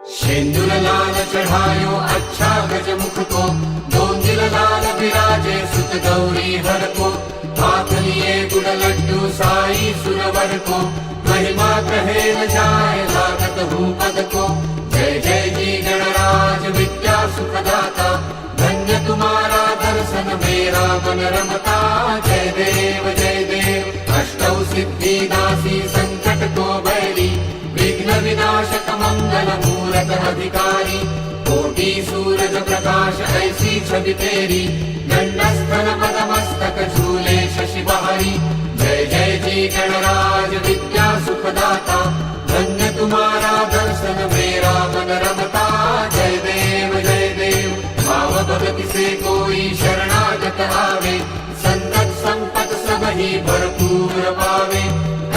शेंदूर लाल चढ़ायो अच्छा गजमुख को, दोन दिल लाल विराजे सुत गौरी हर को। हाथ लिए गुड़ लड्डू साई सुरवर को, महिमा कहे न जाए लागत हूँ पद को। जय जय जी गणराज विद्या सुखदाता, धन्य तुम्हारा दर्शन मेरा मन रमता। जय देव अष्टौ सिद्धि दासी संकट को बैरी, विघ्न विनाशक मंगल मूरत अधिकारी। कोटि सूरज प्रकाश ऐसी छवि तेरी, दंडस्थल पद मस्तक झूले शशि बहारी। जय जय जी गणराज विद्या सुखदाता, धन्य तुम्हारा दर्शन मेरा मन रमता। जय देव भाव भगति से कोई शरणागत आवे, संतत संपत सब ही भरपूर पावे।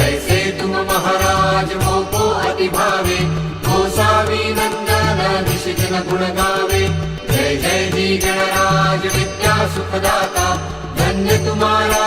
ऐसे तुम महाराज मोको अति भावे, गोसावी नंदन निशिजन गुण गावे। जय जय जी गणराज विद्या सुखदाता, धन्य तुम्हारा